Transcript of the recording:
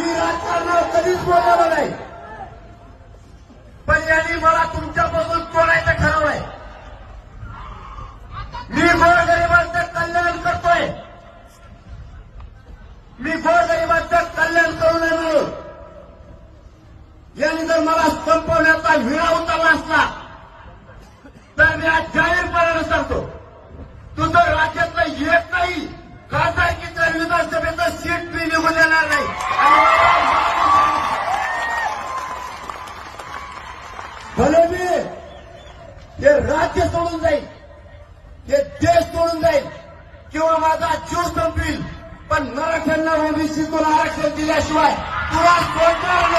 मी राजकारणावर कधीच बोललेलो नाही, पण यांनी मला तुमच्यापासून तोडायचं ठरवलंय. मी गोरगरिबांचं कल्याण करतोय, मी गोरगरिबांचं कल्याण करू नये म्हणून यांनी जर मला संपवण्याचा विळा उचलला असला तर मी आज जाहीरपणाने सांगतो, तुझं राज्यातलं एक नाही खासदारकीच्या विधानसभेचं सीट मी निघून देणार नाही. भले मी हे राज्य सोडून जाईल, हे देश सोडून जाईल किंवा माझा जीव संपईल, पण मराठ्यांना ओबीसीतून आरक्षण दिल्याशिवाय तुला सोडणार